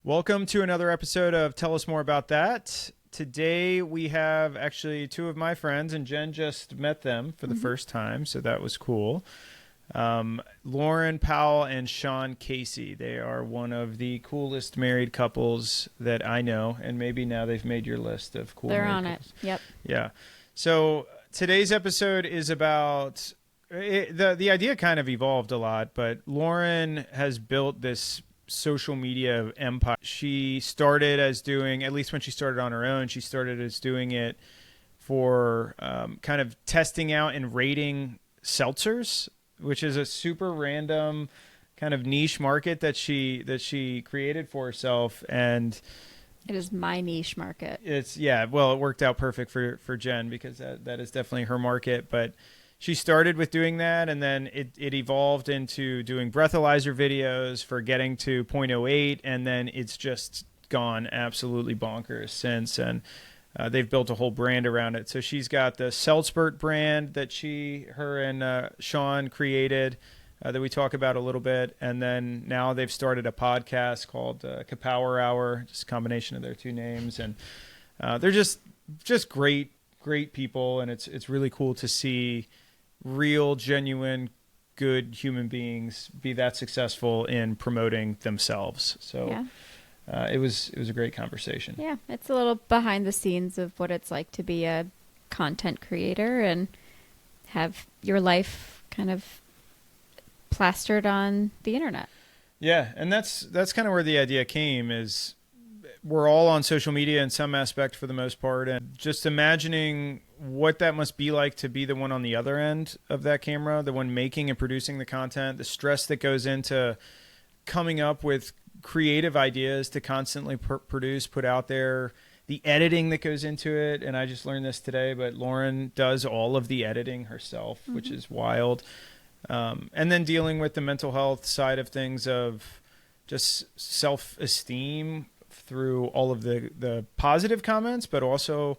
Welcome to another episode of Tell Us More About That. Today we have actually two of my friends, and Jen just met them for the first time, so that was cool. Loryn, Powell, and Shawn Casey. They are one of the coolest married couples that I know, and maybe now they've made your list of cool They're married on couples. it. Yep. Yeah. So today's episode is about... The idea kind of evolved a lot, but Loryn has built this social media empire. She started as doing, at least when she started on her own, she started as doing it for kind of testing out and rating seltzers, which is a super random kind of niche market that she created for herself. And it is my niche market. It worked out perfect for Jen because that is definitely her market. But she started with doing that, and then it evolved into doing breathalyzer videos for getting to 0.08, and then it's just gone absolutely bonkers since, and they've built a whole brand around it. So she's got the Seltzers brand that her and Shawn created that we talk about a little bit, and then now they've started a podcast called Powell Hour, just a combination of their two names, and they're just great people, and it's really cool to see real, genuine, good human beings be that successful in promoting themselves. So it was a great conversation. Yeah, it's a little behind the scenes of what it's like to be a content creator and have your life kind of plastered on the internet. Yeah, and that's kind of where the idea came, is we're all on social media in some aspect for the most part, and just imagining what that must be like to be the one on the other end of that camera, the one making and producing the content, the stress that goes into coming up with creative ideas to constantly produce, put out there, the editing that goes into it. And I just learned this today, but Loryn does all of the editing herself, which is wild. And then dealing with the mental health side of things, of just self-esteem through all of the positive comments, but also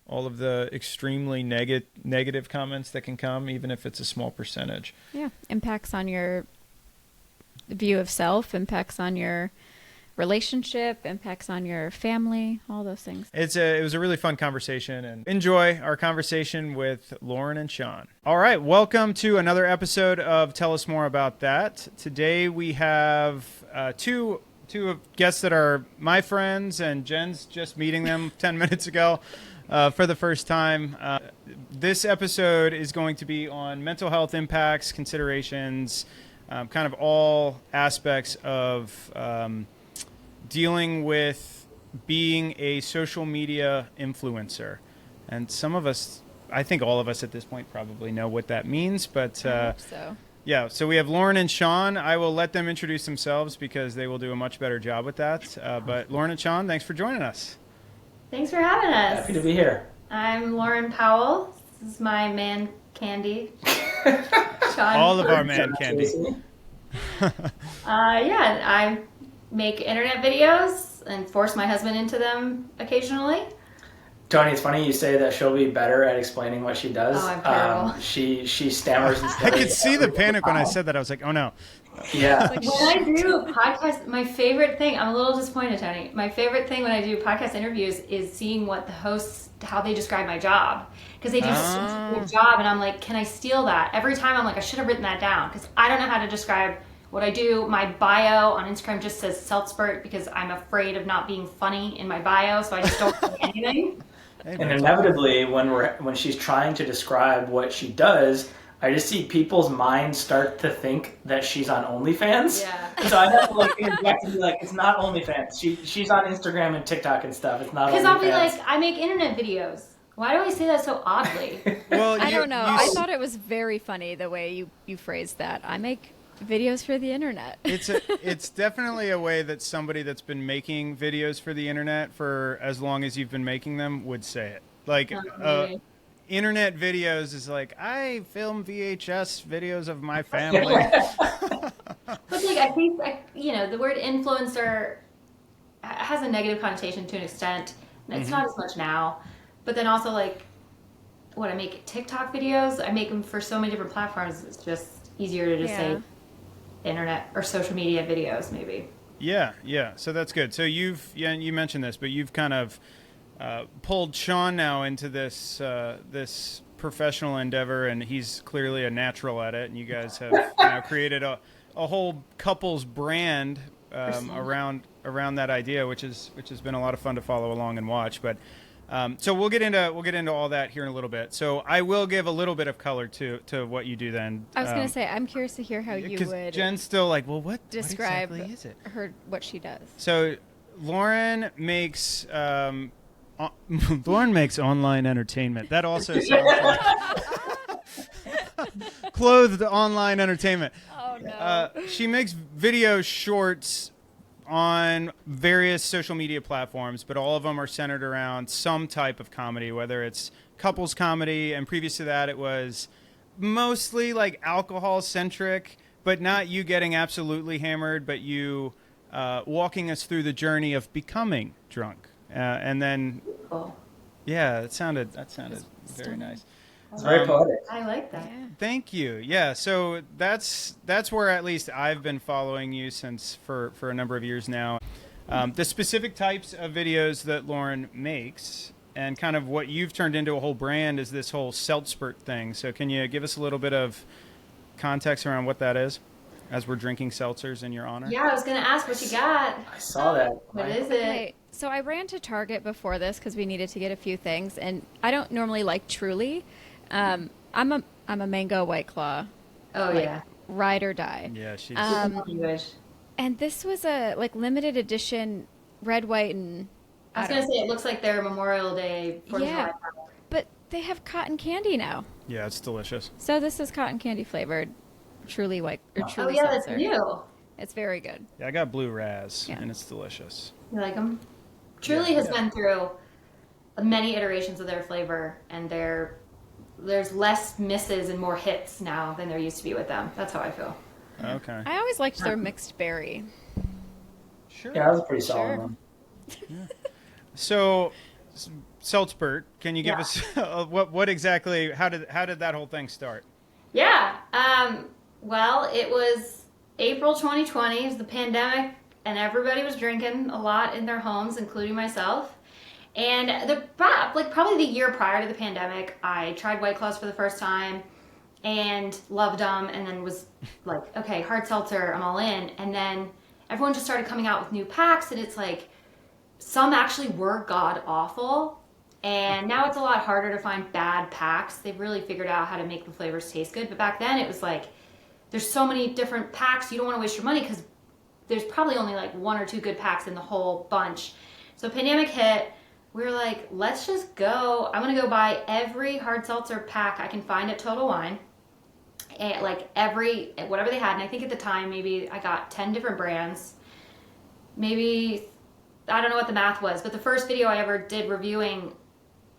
all of the extremely negative comments that can come, even if it's a small percentage. Yeah. Impacts on your view of self, impacts on your relationship, impacts on your family, all those things. It was a really fun conversation, and enjoy our conversation with Loryn and Shawn. All right. Welcome to another episode of Tell Us More About That. Today we have two guests that are my friends, and Jen's just meeting them 10 minutes ago. For the first time. This episode is going to be on mental health impacts, considerations, kind of all aspects of dealing with being a social media influencer. And some of us, I think all of us at this point, probably know what that means. But I hope so. Yeah, so we have Loryn and Shawn. I will let them introduce themselves because they will do a much better job with that. But Loryn and Shawn, thanks for joining us. Thanks for having us. Happy to be here. I'm Loryn Powell. This is my man candy. Shawn. All of our man candy. I make internet videos and force my husband into them occasionally. Tony, it's funny you say that she'll be better at explaining what she does. Oh, I'm terrible. She stammers and stuff. I could see the panic when I said that. I was like, oh no. Yeah. When I do a podcast, my favorite thing, I'm a little disappointed, Tony. My favorite thing when I do podcast interviews is seeing what the hosts, how they describe my job. Because they do such a good job, and I'm like, can I steal that? Every time I'm like, I should have written that down, because I don't know how to describe what I do. My bio on Instagram just says Seltzers because I'm afraid of not being funny in my bio, so I just don't say anything. And inevitably, when she's trying to describe what she does, I just see people's minds start to think that she's on OnlyFans. Yeah. So I have to interject and be like, it's not OnlyFans. She's on Instagram and TikTok and stuff. It's not OnlyFans. Because I'll be like, I make internet videos. Why do I say that so oddly? Well, I don't know. I thought it was very funny the way you phrased that. I make videos for the internet. It's definitely a way that somebody that's been making videos for the internet for as long as you've been making them would say it. Like, internet videos is like, I film VHS videos of my family. But like, I think, the word influencer has a negative connotation to an extent. It's not as much now. But then also, like, when I make TikTok videos, I make them for so many different platforms. It's just easier to just say internet or social media videos, maybe. Yeah. So that's good. So you mentioned this, but you've kind of pulled Shawn now into this professional endeavor, and he's clearly a natural at it. And you guys have now created a whole couples brand around that idea, which has been a lot of fun to follow along and watch. But so we'll get into all that here in a little bit. So I will give a little bit of color to what you do then. I was going to say, I'm curious to hear how you would Jen's still like, well, what describe exactly is it? what she does. So Loryn makes Loryn makes online entertainment. That also sounds like clothed online entertainment. Oh no. She makes video shorts on various social media platforms, but all of them are centered around some type of comedy, whether it's couples comedy, and previous to that it was mostly like alcohol centric, but not you getting absolutely hammered, but you walking us through the journey of becoming drunk. And then yeah, that sounded very nice. It's very poetic. I like that. Yeah. Thank you. Yeah, so that's where at least I've been following you since for a number of years now. The specific types of videos that Loryn makes and kind of what you've turned into a whole brand is this whole Seltzers thing. So can you give us a little bit of context around what that is as we're drinking seltzers in your honor? Yeah, I was going to ask what you got. I saw that. What is it? Okay, so I ran to Target before this because we needed to get a few things, and I don't normally like Truly. I'm a mango White Claw. Oh, like, yeah. Ride or die. Yeah, she's You wish. And this was a limited edition red, white, and I was going to say, it looks like their Memorial Day. 4th of Yeah. July. but they have cotton candy now. yeah, it's delicious. So this is cotton candy flavored, Truly white or Oh, Truly yeah, that's seltzer. new. It's very good. Yeah, I got blue raz Yeah. and it's delicious. You like them? Truly has been through many iterations of their flavor, and there's less misses and more hits now than there used to be with them. That's how I feel. Okay. I always liked their mixed berry. Sure. Yeah, that was a pretty solid Sure. one. So, Seltzers, can you give Yeah. us what exactly? How did that whole thing start? Yeah. Well, it was April 2020. It was the pandemic, and everybody was drinking a lot in their homes, including myself. And probably the year prior to the pandemic, I tried White Claws for the first time and loved them, and then was like, okay, hard seltzer, I'm all in. And then everyone just started coming out with new packs, and it's like some actually were god awful. And now it's a lot harder to find bad packs. They've really figured out how to make the flavors taste good. But back then it was like, there's so many different packs, you don't want to waste your money because there's probably only like one or two good packs in the whole bunch. So pandemic hit, we were like, let's just go. I'm going to go buy every hard seltzer pack I can find at Total Wine. And like whatever they had. And I think at the time, maybe I got 10 different brands. Maybe, I don't know what the math was, but the first video I ever did reviewing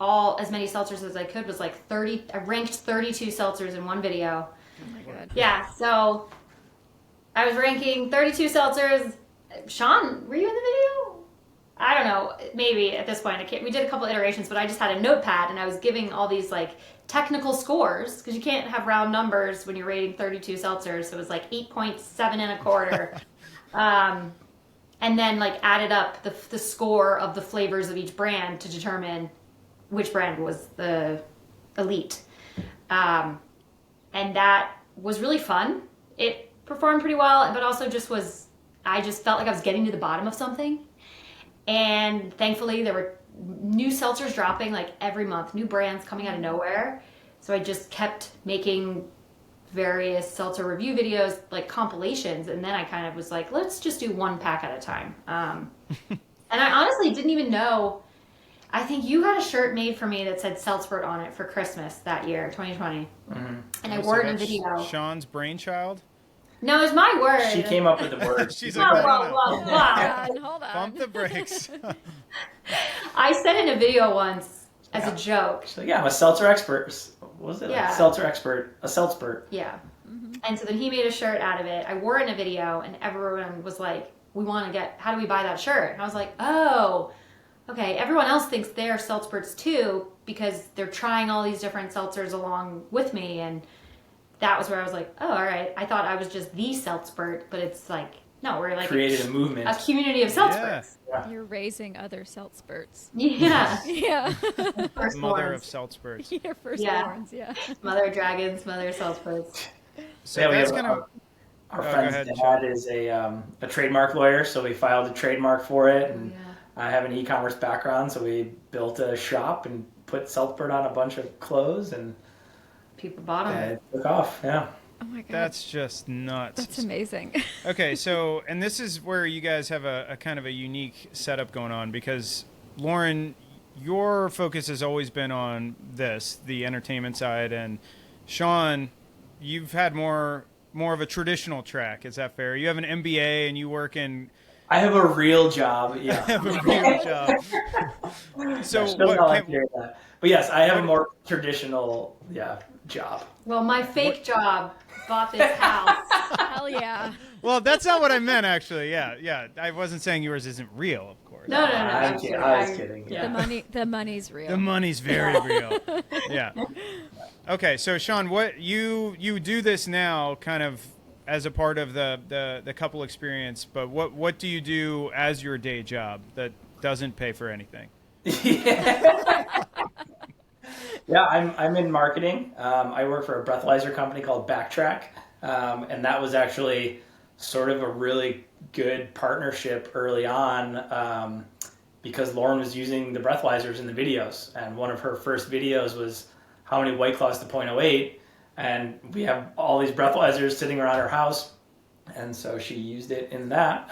as many seltzers as I could was like 30. I ranked 32 seltzers in one video. Oh my god. Yeah, so I was ranking 32 seltzers. Shawn, were you in the video? I don't know, maybe at this point. I can't. We did a couple iterations, but I just had a notepad and I was giving all these like technical scores because you can't have round numbers when you're rating 32 seltzers. So it was like 8.7 and a quarter. And then like added up the score of the flavors of each brand to determine which brand was the elite. And that was really fun. It performed pretty well, but also I just felt like I was getting to the bottom of something. And thankfully there were new seltzers dropping like every month, new brands coming out of nowhere. So I just kept making various seltzer review videos, like compilations. And then I kind of was like, let's just do one pack at a time. And I honestly didn't even know. I think you got a shirt made for me that said Seltzers on it for Christmas that year, 2020. Mm-hmm. And I wore it in a video. Shawn's brainchild. No, it's my word. She came up with the words. She's Whoa, like, whoa, whoa, whoa. Hold on. Bump the brakes. I said in a video once as a joke. She's like, yeah, I'm a seltzer expert. What was it? Yeah. Like, seltzer expert. A seltzpert. Yeah. And so then he made a shirt out of it. I wore it in a video, and everyone was like, how do we buy that shirt? And I was like, oh, okay. Everyone else thinks they're seltzperts too because they're trying all these different seltzers along with me. And that was where I was like, oh, all right. I thought I was just the seltzpert, but it's like No, we're like created a movement. a community of Seltzers. Yeah. You're raising other Seltzers. Yeah. Yeah. First Mother of ones. Seltzers. Your firstborns, yeah. Mother dragons, mother Seltzers. So Yeah, we that's have kind of. Our Oh, friend's go ahead, dad Shawn. is a trademark lawyer, so we filed a trademark for it, and Yeah. I have an e-commerce background, so we built a shop and put Seltzbird on a bunch of clothes, and People bought them. it took off. Yeah. Oh my god. That's just nuts. That's amazing. Okay, so and this is where you guys have a kind of a unique setup going on because Loryn, your focus has always been on this, the entertainment side, and Shawn, you've had more of a traditional track. Is that fair? You have an MBA and you work in. I have a real job. Yeah. Have a real job. So She does what? not like to hear that. But yes, I have a more traditional, job. Well, my fake job bought this house. Hell yeah. Well, that's not what I meant, actually. Yeah. I wasn't saying yours isn't real, of course. No. I was kidding. Yeah. The money's real. The money's very real. Yeah. Okay, so Shawn, what you do this now, kind of as a part of the couple experience, but what do you do as your day job that doesn't pay for anything? Yeah, I'm in marketing. I work for a breathalyzer company called Backtrack, and that was actually sort of a really good partnership early on because Loryn was using the breathalyzers in the videos, and one of her first videos was how many White Claws to .08, and we have all these breathalyzers sitting around her house, and so she used it in that.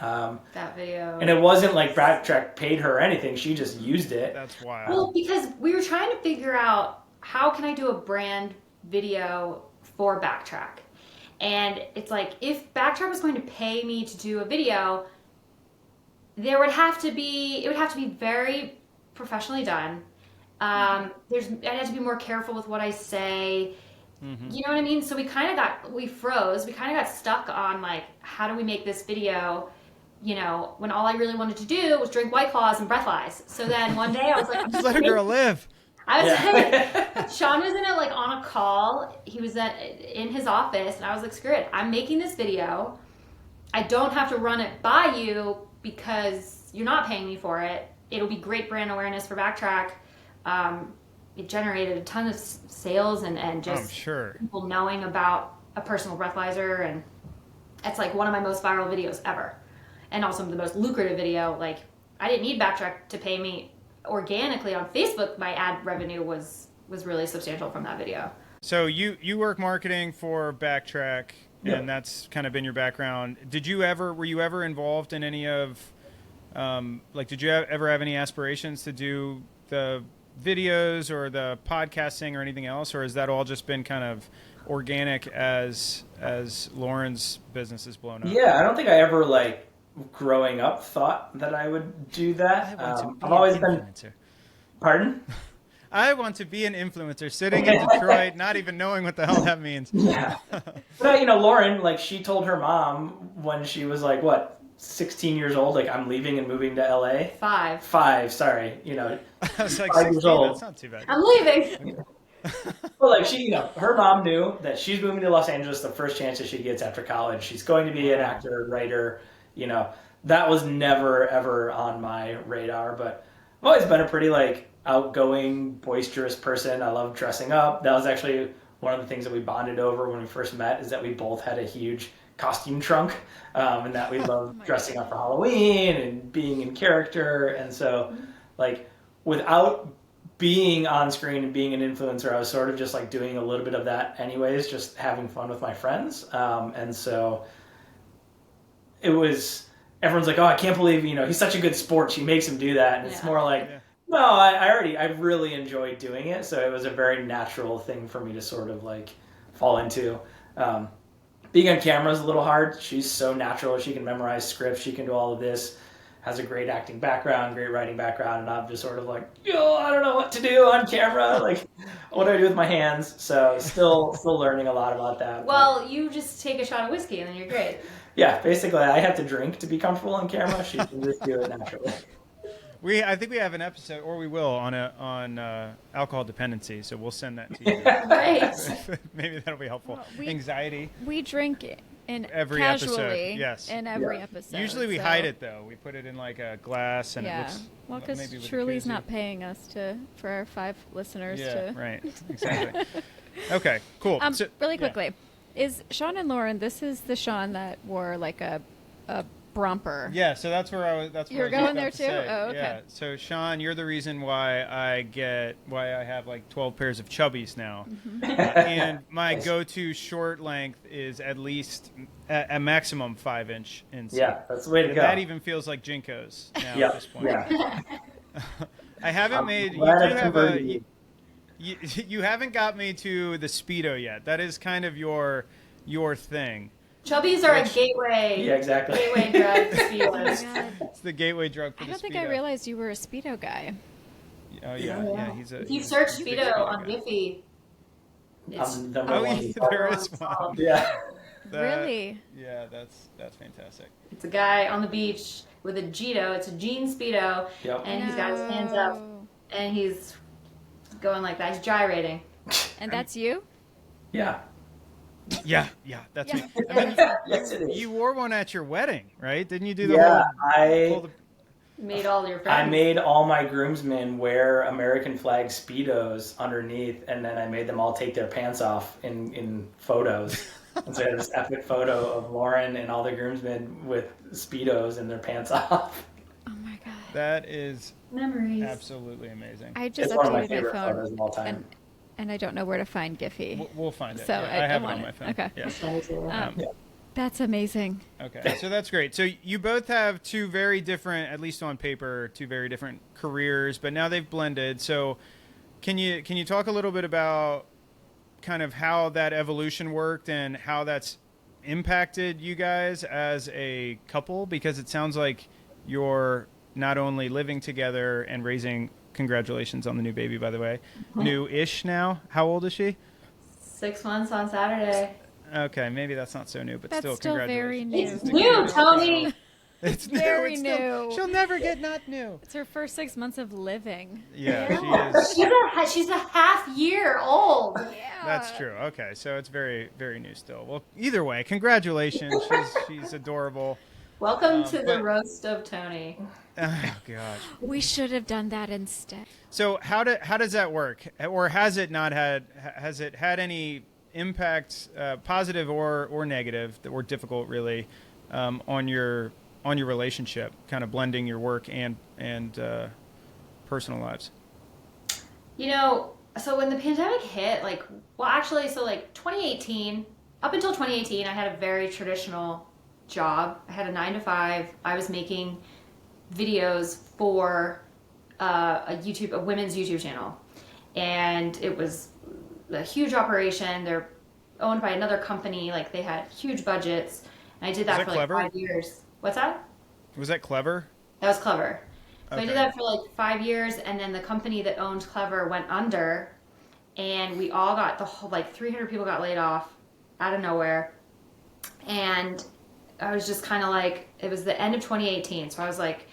That video. And it wasn't like Backtrack paid her or anything; she just used it. That's wild. Well, because we were trying to figure out how can I do a brand video for Backtrack. And it's like, if Backtrack was going to pay me to do a video, it would have to be very professionally done. I'd have to be more careful with what I say. Mm-hmm. You know what I mean? So we froze. We kind of got stuck on like, how do we make this video, when all I really wanted to do was drink White Claws and breathalyze. So then one day I was like, I'm Just let a girl live. Shawn was on a call. He was in his office, and I was like, screw it. I'm making this video. I don't have to run it by you because you're not paying me for it. It'll be great brand awareness for Backtrack. It generated a ton of sales and just I'm sure. people knowing about a personal breathalyzer, and it's like one of my most viral videos ever, and also the most lucrative video. Like, I didn't need Backtrack to pay me. Organically on Facebook, my ad revenue was really substantial from that video. So you work marketing for Backtrack, and that's kind of been your background. Were you ever involved in any of, did you ever have any aspirations to do the videos or the podcasting or anything else, or has that all just been kind of organic as Loryn's business has blown up? Yeah, I don't think I ever growing up thought that I would do that. I've always been. Pardon? I want to be an influencer, sitting in Detroit, not even knowing what the hell that means. Yeah. But Loryn, she told her mom when she was 16 years old, I'm leaving and moving to LA. 5, sorry. I was like, 5 years old. That's not too bad. I'm leaving. Well, her mom knew that she's moving to Los Angeles the first chance that she gets after college. She's going to be an actor, writer. That was never, ever on my radar, but I've always been a pretty, outgoing, boisterous person. I love dressing up. That was actually one of the things that we bonded over when we first met, is that we both had a huge costume trunk, and that we loved dressing up for Halloween and being in character. And so, without being on screen and being an influencer, I was sort of just, doing a little bit of that anyways, just having fun with my friends. And so it was, everyone's like, oh, I can't believe, he's such a good sport, she makes him do that. And it's more no, I really enjoyed doing it. So it was a very natural thing for me to sort of fall into. Being on camera is a little hard. She's so natural. She can memorize scripts. She can do all of this. Has a great acting background, great writing background. And I'm just sort of I don't know what to do on camera. What do I do with my hands? So still learning a lot about that. Well, you just take a shot of whiskey and then you're great. Yeah, basically, I have to drink to be comfortable on camera. She can just do it naturally. I think we have an episode, or we will, on alcohol dependency. So we'll send that to you. Great. Maybe that'll be helpful. Well, Anxiety. We drink in every casually, episode. Yes. in every episode. Usually we so- hide it though. We put it in like a glass, and it Yeah. looks. Well, maybe because with a Truly's koozie. not paying us for our 5 listeners Yeah. to. Right. Exactly. Okay. Cool. So- Really yeah. quickly, is Shawn and Loryn? This is the Shawn that wore like a bromper. Yeah, so that's where I was. That's where You're I was going about there to too? say. Oh, okay. Yeah. So Shawn, you're the reason why I have like 12 pairs of Chubbies now, and my go-to short length is at least a maximum 5-inch inside. Yeah, that's the way to go. That even feels like Jinkos now Yeah, at this point. yeah. I haven't I'm made. You glad do I've have converted a. you. You haven't got me to the Speedo yet. That is kind of your thing. Chubbies are a gateway. Yeah, exactly. Gateway drug to Oh my Speedos. God. It's the gateway drug for I the don't think Speedo. I realized you were a Speedo guy. Oh yeah. He's a. If you he's search a big Speedo on guy. Giphy, it's I'm the number Oh, one. yeah, there is one. Yeah. That- Really? Yeah, that's fantastic. it's a guy on the beach with a Jito. It's a jean Speedo, Yep. and he's got his hands up, No. and he's going like that. He's gyrating. And that's you? Yeah. Yeah, that's Yeah. me. I mean, Yes, it is. you wore one at your wedding, right? Didn't you do the Yeah, whole? I Made all your friends. made all my groomsmen wear American flag Speedos underneath, and then I made them all take their pants off in photos. And so I had this epic photo of Loryn and all the groomsmen with Speedos and their pants off. Oh my God. That is memories. absolutely amazing. I just It's one of my updated my favorite phone. photos of all time. And I don't know where to find Giphy. We'll find it. So Yeah, I I have it want on my it. phone. Okay. Yeah. That's amazing. Okay, so that's great. So you both have two very different, at least on paper, two very different careers, but now they've blended. So can you talk a little bit about kind of how that evolution worked and how that's impacted you guys as a couple? Because it sounds like you're not only living together and raising. Congratulations on the new baby, by the way. New-ish now. How old is she? 6 months on Saturday. Okay, maybe that's not so new, but That's still, still very congratulations. new. It's new, Tony. It's Very it's still- new. she'll never get not new. It's her first 6 months of living. Yeah, she is. She's a half year old. Yeah. That's true. Okay, so it's very, very new still. Well, either way, congratulations. She's adorable. Welcome to the but- roast of Tony. Oh gosh. We should have done that instead. So how does that work, or has it not had? Has it had any impact, positive or negative, that were difficult really, on your relationship, kind of blending your work and personal lives? You know, so when the pandemic hit, so 2018, up until 2018, I had a very traditional job. I had a 9 to 5. I was making videos for a women's YouTube channel, and it was a huge operation. They're owned by another company. Like, they had huge budgets, and I did that Was for that like clever? 5 years. What's that? Was that clever? That was Clever. So I Okay. did that for like 5 years, and then the company that owned Clever went under, and we all got 300 people got laid off out of nowhere. And I was just kind of like, it was the end of 2018. So I was like,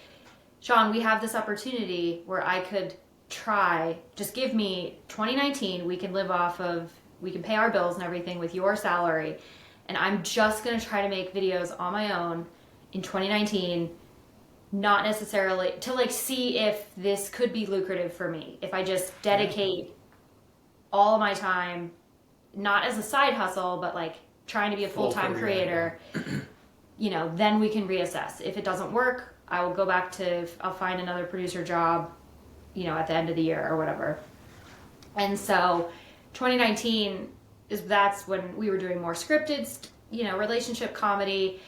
Shawn, we have this opportunity where I could just give me 2019. We can we can pay our bills and everything with your salary. And I'm just going to try to make videos on my own in 2019. Not necessarily to see if this could be lucrative for me. If I just dedicate all of my time, not as a side hustle, but trying to be a full-time creator, then we can reassess. If it doesn't work, I will go back I'll find another producer job, at the end of the year or whatever. And so 2019 that's when we were doing more scripted, relationship comedy.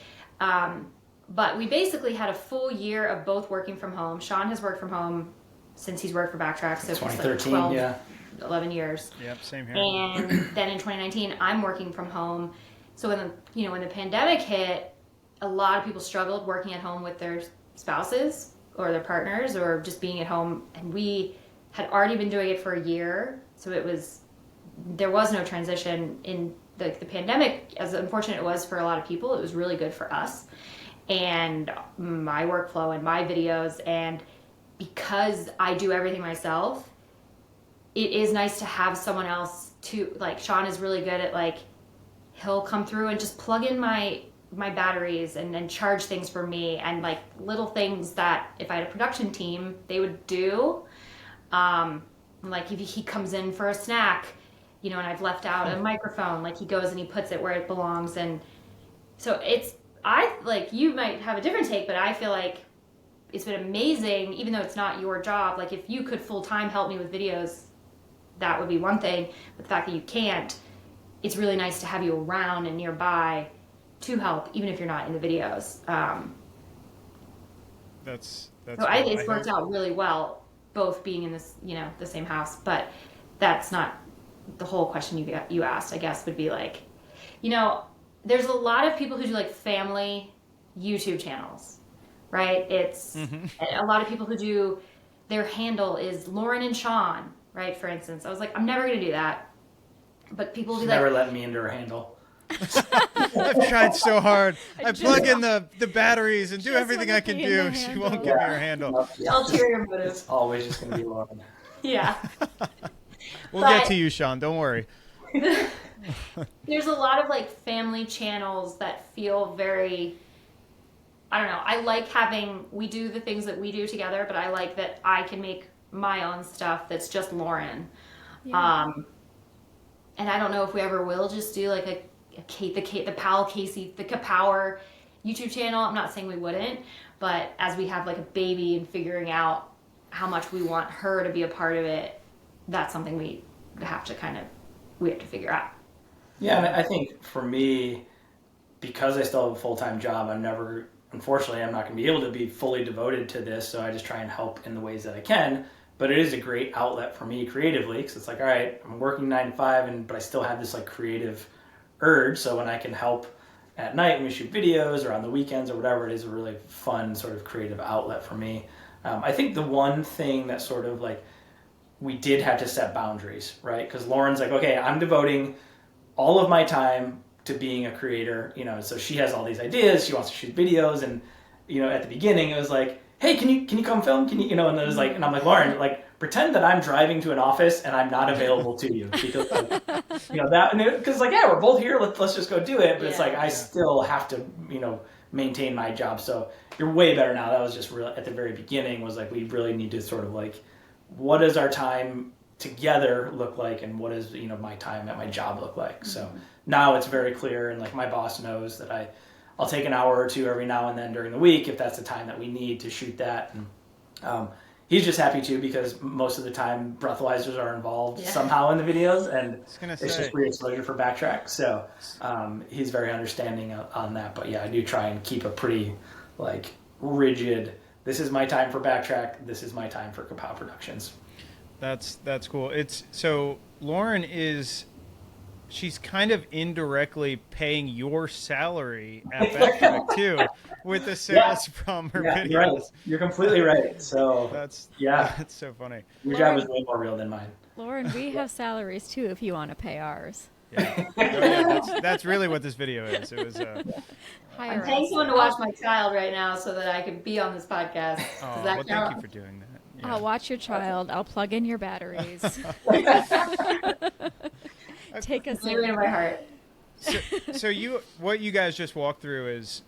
But we basically had a full year of both working from home. Shawn has worked from home since he's worked for Backtrack, so it's 2013, 12, yeah. 11 years. Yep, same here. And then in 2019, I'm working from home. So when the pandemic hit, a lot of people struggled working at home with their spouses or their partners or just being at home. And we had already been doing it for a year, so there was no transition in the pandemic. As unfortunate it was for a lot of people, it was really good for us and my workflow and my videos. And because I do everything myself, it is nice to have someone else to, Shawn is really good at he'll come through and just plug in my batteries and then charge things for me, and like little things that if I had a production team, they would do. Like if he comes in for a snack, you know, and I've left out a microphone, like he goes and he puts it where it belongs. And so you might have a different take, but I feel like it's been amazing, even though it's not your job. Like if you could full-time help me with videos, that would be one thing. But the fact that you can't, it's really nice to have you around and nearby to help, even if you're not in the videos. That's so it's worked out really well, both being in this, you know, the same house. But that's not the whole question you asked. I guess would be like, you know, there's a lot of people who do like family YouTube channels, right? It's a lot of people who do, their handle is Loryn and Shawn, right? For instance, I was like, I'm never gonna do that. But people do that. Never let me into her handle. I've tried so hard. I plug in the batteries and do everything I can do. She won't give me her handle. Ulterior motive. It's always just going to be Loryn. Yeah. We'll get to you, Shawn. Don't worry. There's a lot of like family channels that feel very, I don't know. I like we do the things that we do together, but I like that I can make my own stuff that's just Loryn. Yeah. And I don't know if we ever will just do like the Powell Casey, the Kapower YouTube channel. I'm not saying we wouldn't, but as we have like a baby and figuring out how much we want her to be a part of it, that's something we have to figure out. Yeah, and I think for me, because I still have a full-time job, unfortunately, I'm not going to be able to be fully devoted to this, so I just try and help in the ways that I can. But it is a great outlet for me creatively, because it's like, all right, I'm working 9 to 5, but I still have this like creative urge. So when I can help at night when we shoot videos or on the weekends or whatever, it is a really fun sort of creative outlet for me. I think the one thing that sort of like we did have to set boundaries, right? Because Loryn's like, okay, I'm devoting all of my time to being a creator, you know. So she has all these ideas. She wants to shoot videos, and you know, at the beginning it was like, hey, can you come film? Can you, you know? And it was like, and I'm like, Loryn, like pretend that I'm driving to an office and I'm not available to you, because like, you know, that, because like, yeah, we're both here. Let's just go do it. But it's like I still have to, you know, maintain my job. So you're way better now. That was just real at the very beginning. Was like we really need to sort of like, what does our time together look like, and what does, you know, my time at my job look like? So now it's very clear, and like my boss knows that I'll take an hour or two every now and then during the week if that's the time that we need to shoot that. And he's just happy too, because most of the time breathalyzers are involved somehow in the videos, and it's just free exposure for Backtrack. So he's very understanding on that. But yeah, I do try and keep a pretty like rigid, this is my time for Backtrack, this is my time for Kapow Productions. That's cool. It's so Loryn she's kind of indirectly paying your salary at Backtrack too, with the sales from her videos. You're right. You're completely right. So that's so funny. Your job is way more real than mine. Loryn, we have salaries too if you want to pay ours. Yeah. That's really what this video is. It was. I'm paying someone to watch my child right now so that I can be on this podcast. Oh, well, thank you for doing that. Yeah. I'll watch your child. I'll plug in your batteries. Take us in my heart. So what you guys just walked through is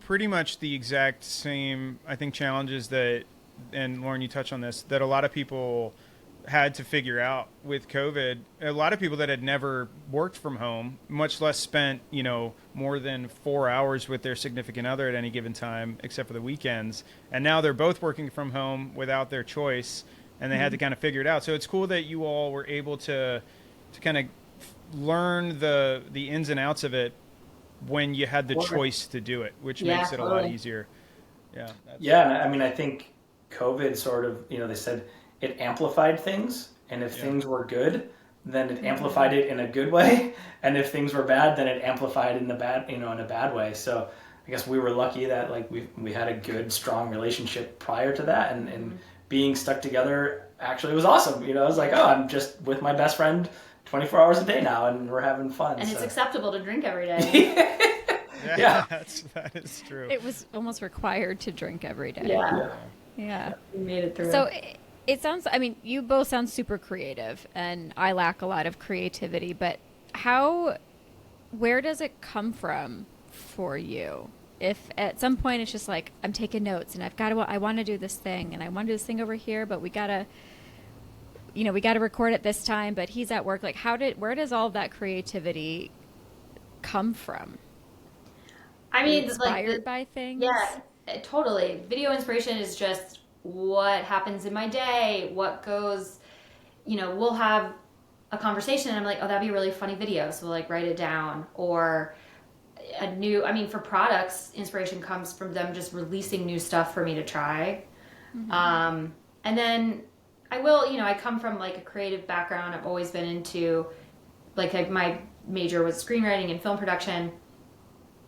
pretty much the exact same, I think, challenges that, and Loryn, you touched on this, that a lot of people had to figure out with COVID. A lot of people that had never worked from home, much less spent, you know, more than 4 hours with their significant other at any given time, except for the weekends. And now they're both working from home without their choice, and they had to kind of figure it out. So it's cool that you all were able to kind of learn the ins and outs of it when you had the choice to do it, which makes it a lot easier. I mean, I think COVID sort of, you know, they said it amplified things, and if things were good, then it amplified it in a good way, and if things were bad, then it amplified in the bad, you know, in a bad way. So I guess we were lucky that like we had a good, strong relationship prior to that, and being stuck together actually was awesome. You know, it was like, oh, I'm just with my best friend 24 hours a day now, and we're having fun. And it's acceptable to drink every day. That is true. It was almost required to drink every day. Yeah. We made it through. So it sounds, I mean, you both sound super creative, and I lack a lot of creativity, but how where does it come from for you? If at some point it's just like, I'm taking notes and I want to do this thing and I want to do this thing over here, but we gotta record it this time, but he's at work. Like, where does all of that creativity come from? I mean, inspired by things? Yeah, totally. Video inspiration is just what happens in my day, what goes, we'll have a conversation and I'm like, oh, that'd be a really funny video. So we'll like write it down. Or for products, inspiration comes from them just releasing new stuff for me to try. Mm-hmm. And then I come from like a creative background. I've always been into my major was screenwriting and film production.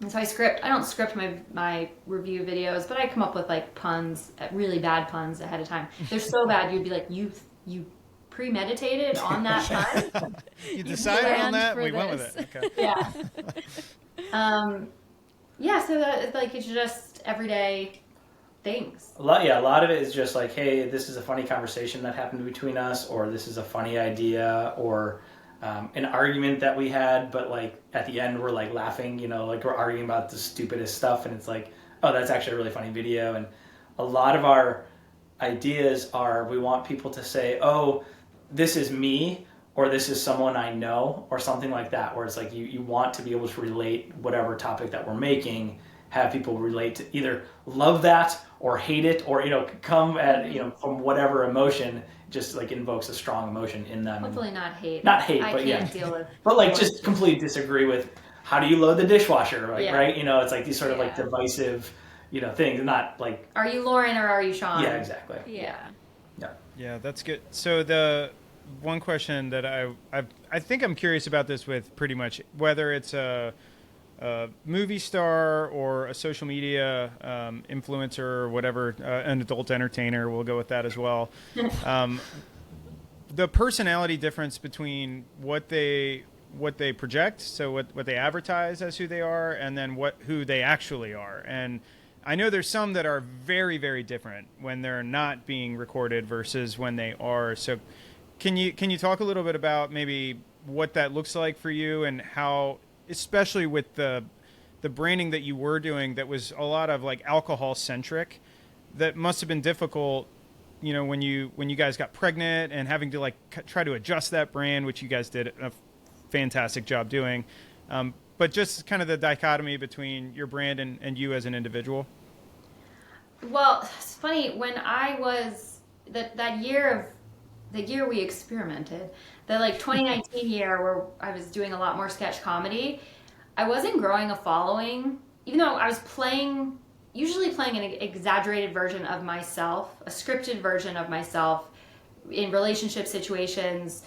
And so I don't script my review videos, but I come up with like puns, really bad puns ahead of time. They're so bad you'd be like, you premeditated on that pun? You decided on that and we went with it. Okay. Yeah. So that it's just everyday things. A lot of it is just like, hey, this is a funny conversation that happened between us, or this is a funny idea, or an argument that we had, but like at the end we're like laughing, like we're arguing about the stupidest stuff, and it's like, oh, that's actually a really funny video. And a lot of our ideas are, we want people to say, oh, this is me, or this is someone I know, or something like that, where it's like you want to be able to relate whatever topic that we're making, have people relate to, either love that or hate it, or come at from whatever emotion, just like invokes a strong emotion in them. Hopefully not hate. Not hate, but I can't deal with. But like just completely disagree with how do you load the dishwasher, right? Yeah. Right? It's like these sort of like divisive, things, not like. Are you Loryn or are you Shawn? Yeah, exactly. Yeah. Yeah, that's good. So the one question that I think I'm curious about this with pretty much whether it's a movie star or a social media influencer or whatever, an adult entertainer, we'll go with that as well. The personality difference between what they project, so what they advertise as who they are, and then who they actually are. And I know there's some that are very, very different when they're not being recorded versus when they are. So can you talk a little bit about maybe what that looks like for you, and how, especially with the branding that you were doing that was a lot of like alcohol centric, that must have been difficult, when you guys got pregnant and having to like try to adjust that brand, which you guys did a fantastic job doing. But just kind of the dichotomy between your brand and you as an individual. Well, it's funny, when I was the year we experimented, the like 2019 year where I was doing a lot more sketch comedy, I wasn't growing a following, even though I was usually playing an exaggerated version of myself, a scripted version of myself in relationship situations.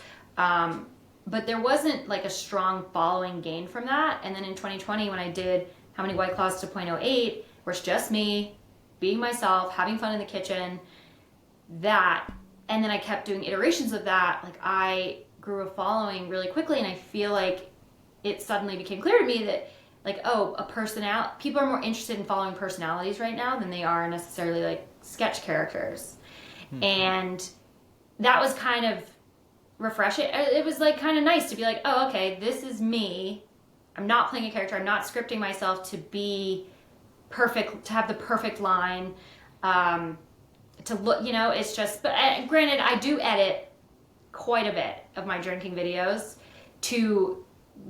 But there wasn't like a strong following gained from that. And then in 2020, when I did How Many White Claws to 0.08, where it's just me being myself, having fun in the kitchen, and then I kept doing iterations of that, like I grew a following really quickly. And I feel like it suddenly became clear to me that like, oh, people are more interested in following personalities right now than they are necessarily like sketch characters. Mm-hmm. And that was kind of refreshing. It was like kind of nice to be like, oh, okay, this is me. I'm not playing a character. I'm not scripting myself to be perfect, to have the perfect line, to look, it's just, but granted, I do edit quite a bit of my drinking videos to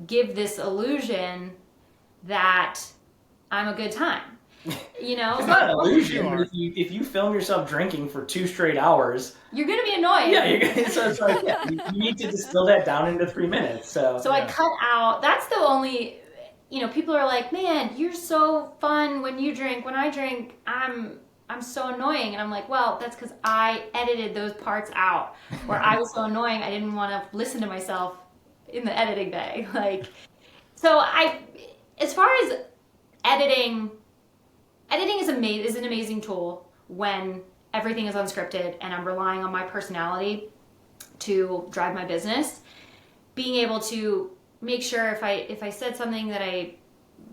give this illusion that I'm a good time. It's not an illusion. If you film yourself drinking for 2 straight hours, you're gonna be annoyed. Yeah, so it's like, you need to distill that down into 3 minutes. So I cut out. That's the only. People are like, man, you're so fun when you drink. When I drink, I'm so annoying, and I'm like, well, that's because I edited those parts out where I was so annoying. I didn't want to listen to myself in the editing bay. So as far as editing is an amazing tool when everything is unscripted and I'm relying on my personality to drive my business. Being able to make sure if I said something that I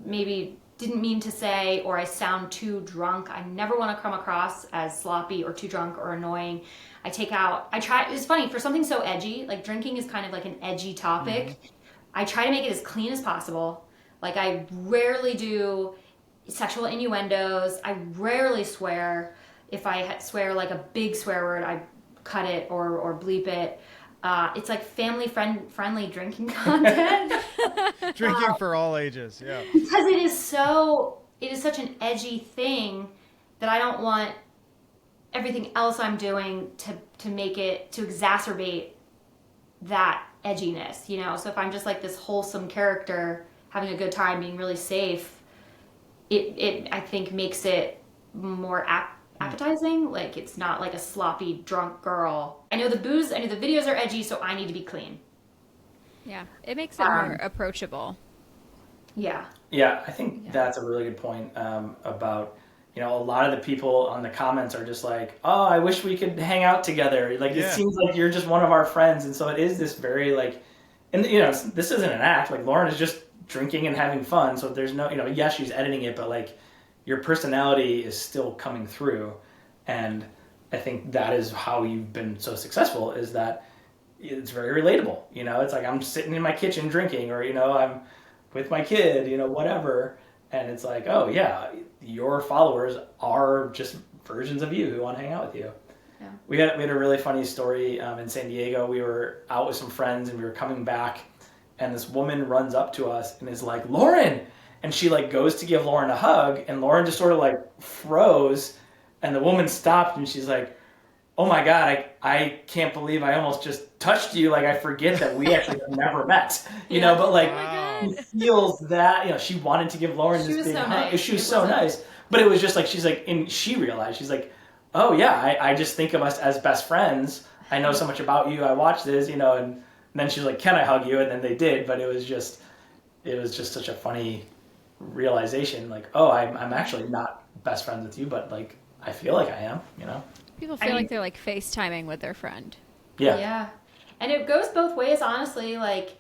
maybe didn't mean to say, or I sound too drunk, I never want to come across as sloppy or too drunk or annoying. It's funny, for something so edgy, like drinking is kind of like an edgy topic. I try to make it as clean as possible. Like, I rarely do sexual innuendos. I rarely swear. If I swear like a big swear word, I cut it or bleep it. It's like friendly drinking content. Drinking for all ages, yeah. Because it is such an edgy thing that I don't want everything else I'm doing to make it, to exacerbate that edginess, you know? So if I'm just like this wholesome character having a good time, being really safe, it I think makes it more appetizing. Like, it's not like a sloppy drunk girl. I know the videos are edgy, so I need to be clean. Yeah, it makes it more approachable. Yeah. Yeah, I think that's a really good point about, you know, a lot of the people on the comments are just like, oh, I wish we could hang out together. Like, it seems like you're just one of our friends. And so it is this very, like, and, you know, this isn't an act. Like, Loryn is just drinking and having fun. So there's no, you know, yes, she's editing it, but, like, your personality is still coming through. And I think that is how you've been so successful, is that it's very relatable. You know, it's like, I'm sitting in my kitchen drinking, or, you know, I'm with my kid, you know, whatever. And it's like, oh yeah, your followers are just versions of you who want to hang out with you. Yeah. We had a really funny story in San Diego. We were out with some friends and we were coming back, and this woman runs up to us and is like, Loryn! And she like goes to give Loryn a hug, and Loryn just sort of like froze, and the woman stopped and she's like, oh my God, I can't believe I almost just touched you. Like, I forget that we actually have never met, you know, but like, she feels that, you know, she wanted to give Loryn this big hug. Nice. She was so nice, but it was just like, she's like, and she realized, she's like, oh yeah, I just think of us as best friends. I know so much about you. I watch this, you know, and then she's like, can I hug you? And then they did, but it was just such a funny realization. Like, oh, I'm actually not best friends with you, but like, I feel like I am, you know? People feel like they're like FaceTiming with their friend. Yeah. Yeah. And it goes both ways, honestly. Like,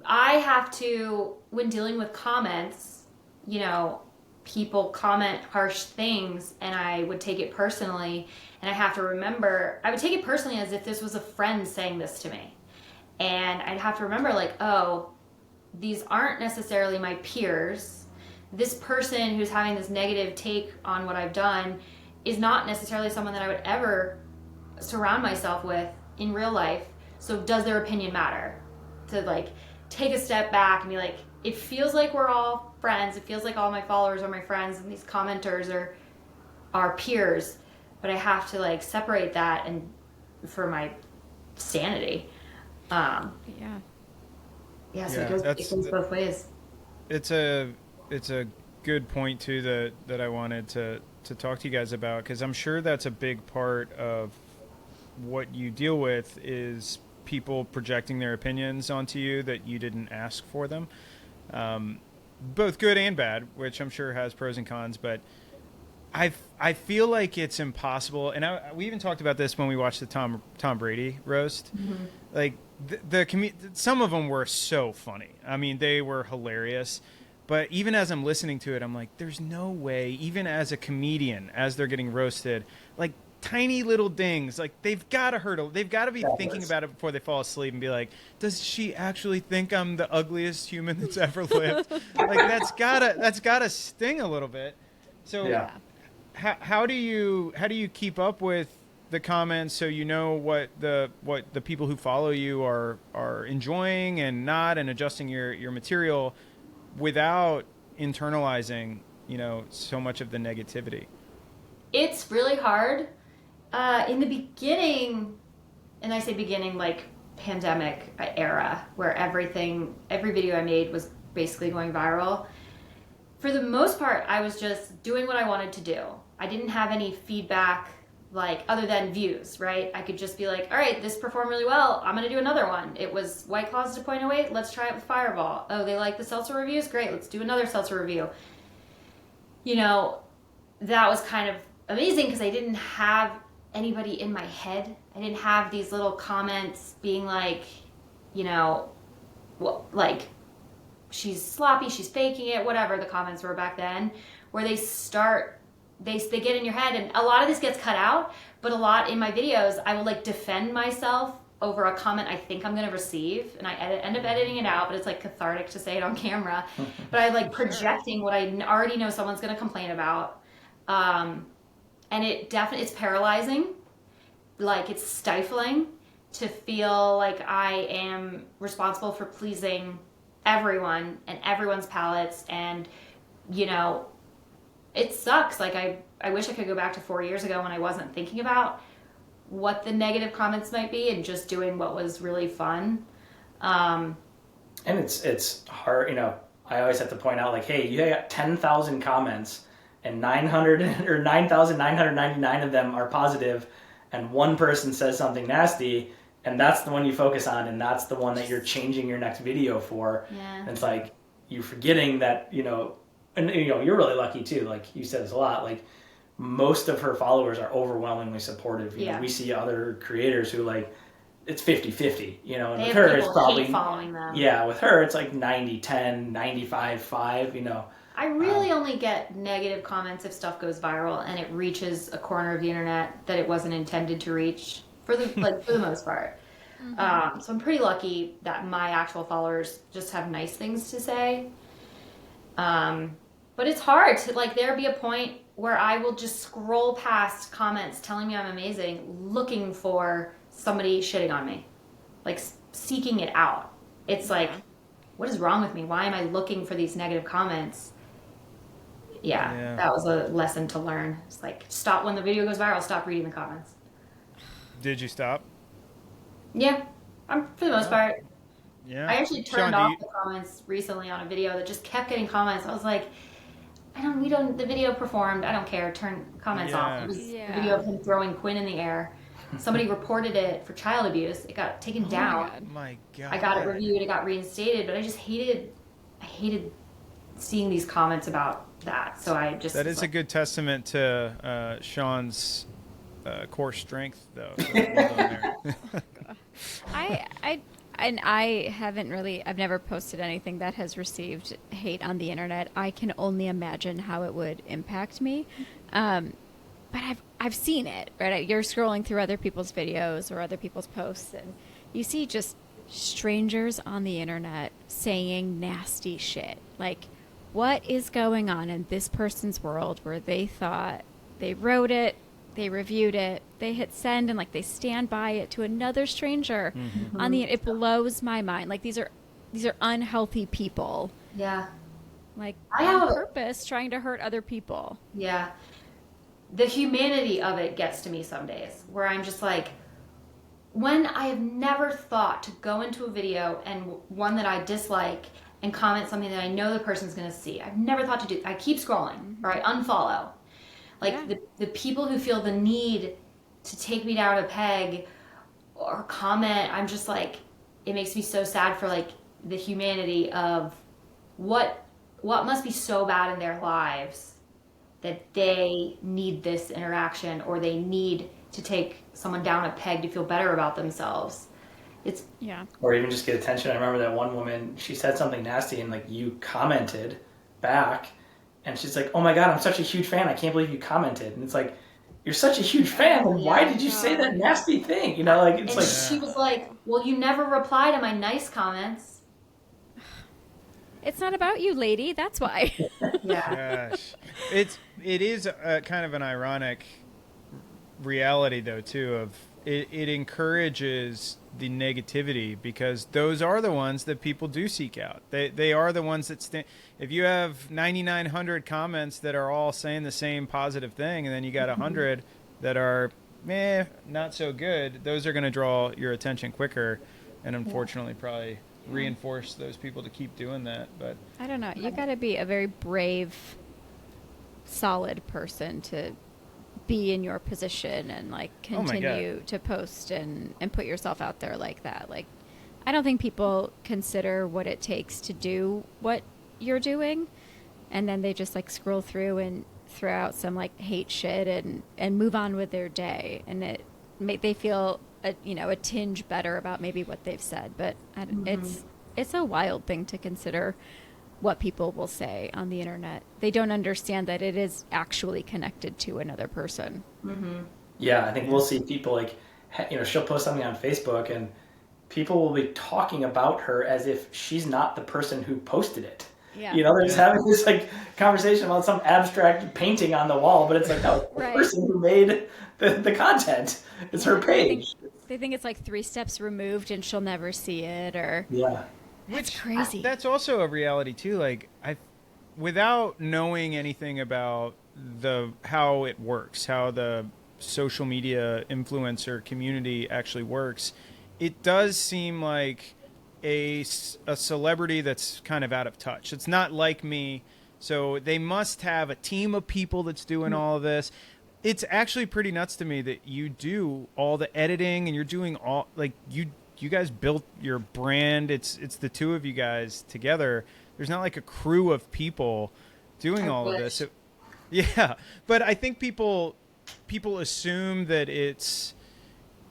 I have to, when dealing with comments, you know, people comment harsh things and I would take it personally. And I have to remember, I would take it personally as if this was a friend saying this to me. And I'd have to remember, like, oh, these aren't necessarily my peers. This person who's having this negative take on what I've done is not necessarily someone that I would ever surround myself with in real life. So does their opinion matter? To like take a step back and be like, it feels like we're all friends. It feels like all my followers are my friends and these commenters are our peers. But I have to like separate that and for my sanity. So it goes both ways. It's a good point too that I wanted to talk to you guys about, because I'm sure that's a big part of what you deal with is people projecting their opinions onto you that you didn't ask for them, both good and bad, which I'm sure has pros and cons. But I feel like it's impossible, and we even talked about this when we watched the Tom Brady roast. Mm-hmm. Like some of them were so funny. I mean, they were hilarious. But even as I'm listening to it, I'm like, there's no way, even as a comedian, as they're getting roasted, like tiny little dings, like they've got to hurt. They've got to be thinking about it before they fall asleep and be like, does she actually think I'm the ugliest human that's ever lived? Like that's gotta sting a little bit. So how do you keep up with the comments so you know what the people who follow you are enjoying and not, and adjusting your material without internalizing, you know, so much of the negativity? It's really hard. In the beginning, and I say beginning like pandemic era, where every video I made was basically going viral. For the most part, I was just doing what I wanted to do. I didn't have any feedback, like, other than views, right? I could just be like, all right, this performed really well. I'm going to do another one. It was White Claws to 0.08. Let's try it with Fireball. Oh, they like the seltzer reviews? Great. Let's do another seltzer review. You know, that was kind of amazing because I didn't have anybody in my head. I didn't have these little comments being like, you know, well, like, she's sloppy, she's faking it, whatever the comments were back then, where they get in your head, and a lot of this gets cut out, but a lot in my videos, I will like defend myself over a comment I think I'm going to receive, and I end up editing it out, but it's like cathartic to say it on camera. But I like projecting what I already know someone's going to complain about. And it's paralyzing. Like, it's stifling to feel like I am responsible for pleasing everyone and everyone's palates. And, you know, it sucks. Like, I wish I could go back to 4 years ago when I wasn't thinking about what the negative comments might be and just doing what was really fun. And it's hard, you know, I always have to point out, like, hey, you got 10,000 comments and 9,999 of them are positive, and one person says something nasty, and that's the one you focus on, and that's the one that you're changing your next video for. Yeah. And it's like, you're forgetting that, you know, and you know, you're really lucky too, like you said this a lot, like most of her followers are overwhelmingly supportive. You know, we see other creators who, like, it's 50-50, you know, and with her it's probably following them. Yeah, with her it's like 90-10, 95-5, you know. I really only get negative comments if stuff goes viral and it reaches a corner of the internet that it wasn't intended to reach for the most part. Mm-hmm. So I'm pretty lucky that my actual followers just have nice things to say. But it's hard to, like, there be a point where I will just scroll past comments telling me I'm amazing, looking for somebody shitting on me, like seeking it out. It's like, what is wrong with me? Why am I looking for these negative comments? Yeah, that was a lesson to learn. It's like, stop when the video goes viral, stop reading the comments. Did you stop? Yeah, for the most part. Yeah. I actually turned off the comments recently on a video that just kept getting comments. I was like, the video performed. I don't care. Turn comments off. It was a video of him throwing Quinn in the air. Somebody reported it for child abuse. It got taken down. My God. I got it reviewed. It got reinstated. But I hated seeing these comments about that. So I just... That is a good testament to Shawn's core strength, though. I've never posted anything that has received hate on the internet. I can only imagine how it would impact me. But I've seen it, right? You're scrolling through other people's videos or other people's posts, and you see just strangers on the internet saying nasty shit. Like, what is going on in this person's world where they thought they wrote it, they reviewed it, they hit send, and like they stand by it to another stranger on the... It blows my mind. Like, these are unhealthy people. Yeah. Like, on purpose trying to hurt other people. Yeah. The humanity of it gets to me some days, where I'm just like, when I have never thought to go into a video and one that I dislike and comment something that I know the person's going to see. I've never thought to do. I keep scrolling, or I unfollow. Like, the people who feel the need to take me down a peg or comment, I'm just like, it makes me so sad for, like, the humanity of what must be so bad in their lives that they need this interaction, or they need to take someone down a peg to feel better about themselves. Or even just get attention. I remember that one woman, she said something nasty, and like, you commented back, and she's like, oh my God, I'm such a huge fan. I can't believe you commented. And it's like, you're such a huge fan. Then why did you say that nasty thing? You know, like, it's and she was like, well, you never reply to my nice comments. It's not about you, lady. That's why. Gosh. It is kind of an ironic reality, though, too, of it encourages the negativity, because those are the ones that people do seek out. They are the ones that stand. If you have 9,900 comments that are all saying the same positive thing, and then you got 100 that are not so good, those are going to draw your attention quicker, and unfortunately probably reinforce those people to keep doing that. But I don't know. You got to be a very brave, solid person to be in your position and like continue to post and put yourself out there like that. Like, I don't think people consider what it takes to do what you're doing, and then they just like scroll through and throw out some like hate shit and move on with their day, and they feel a tinge better about maybe what they've said. But it's a wild thing to consider what people will say on the internet. They don't understand that it is actually connected to another person. Yeah, I think we'll see people like, she'll post something on Facebook and people will be talking about her as if she's not the person who posted it. Yeah. They're just having this like conversation about some abstract painting on the wall, but it's like, no, the person who made the content. It's her page. They think it's like 3 steps removed and she'll never see it, or Which crazy. That's also a reality too. Like without knowing anything about how it works, how the social media influencer community actually works, it does seem like a celebrity that's kind of out of touch. It's not like me. So they must have a team of people that's doing all of this. It's actually pretty nuts to me that you do all the editing and you're doing all, like, you guys built your brand. It's the two of you guys together. There's not like a crew of people doing all of this. Yeah. But I think people assume that it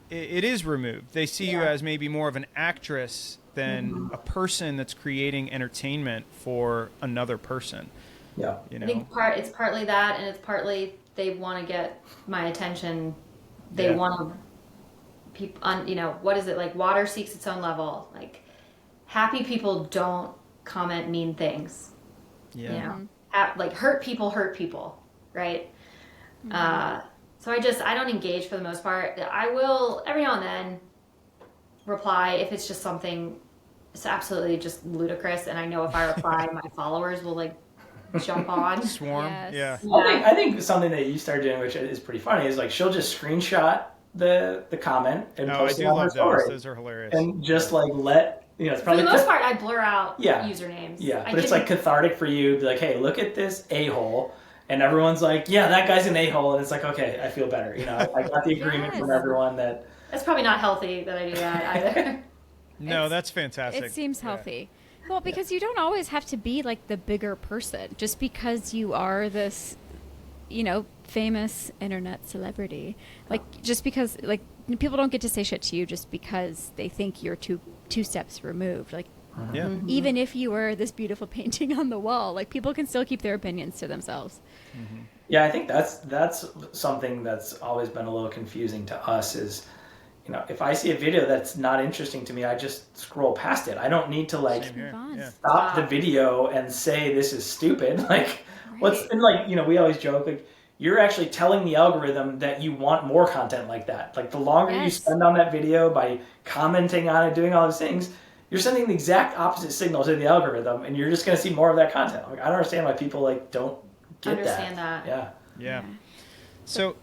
is removed. They see you as maybe more of an actress than a person that's creating entertainment for another person. Yeah. I think it's partly that, and it's partly they want to get my attention. They want to, what is it, like water seeks its own level. Like happy people don't comment mean things. Yeah. Like hurt people, right? So I don't engage for the most part. I will every now and then reply if it's just something it's absolutely just ludicrous, and I know if I reply, my followers will like jump on. Swarm. Yes. Yeah. I think something that you started doing, which is pretty funny, is like she'll just screenshot the comment and post it on her story. Those are hilarious. And just like it's probably for the most part, I blur out usernames. Yeah, but it's like cathartic for you to be like, hey, look at this a-hole. And everyone's like, yeah, that guy's an a-hole. And it's like, okay, I feel better. I got the agreement from everyone that... That's probably not healthy that I do that either. No, that's fantastic. It seems healthy. Well, because you don't always have to be like the bigger person. Just because you are this, famous internet celebrity. Like, just because, like, people don't get to say shit to you just because they think you're two steps removed. Like, even if you were this beautiful painting on the wall, like, people can still keep their opinions to themselves. Mm-hmm. Yeah, I think that's something that's always been a little confusing to us is, if I see a video that's not interesting to me, I just scroll past it. I don't need to stop the video and say this is stupid. Like, we always joke, like, you're actually telling the algorithm that you want more content like that. Like, the longer you spend on that video by commenting on it, doing all those things, you're sending the exact opposite signal to the algorithm, and you're just going to see more of that content. Like, I don't understand why people don't get understand that. Yeah. So,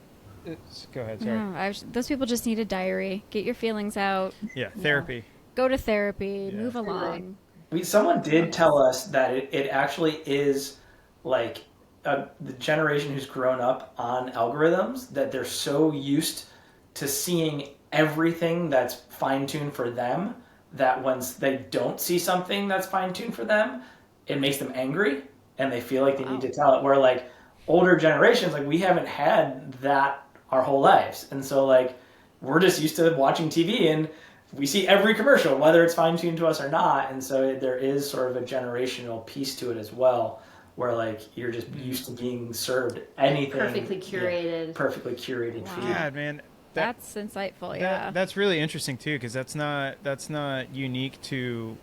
go ahead. Sorry. No, those people just need a diary. Get your feelings out. Yeah, therapy. Go to therapy. Yeah. Move along. Someone did tell us that it actually is like the generation who's grown up on algorithms, that they're so used to seeing everything that's fine-tuned for them that once they don't see something that's fine-tuned for them, it makes them angry and they feel like they need to tell it. Where like older generations, like we haven't had that our whole lives. And so like we're just used to watching TV and we see every commercial, whether it's fine-tuned to us or not. And so there is sort of a generational piece to it as well, where like you're just used to being served anything. Perfectly curated. Perfectly curated feed. Yeah, man. That's insightful, That's really interesting too, because that's not unique to,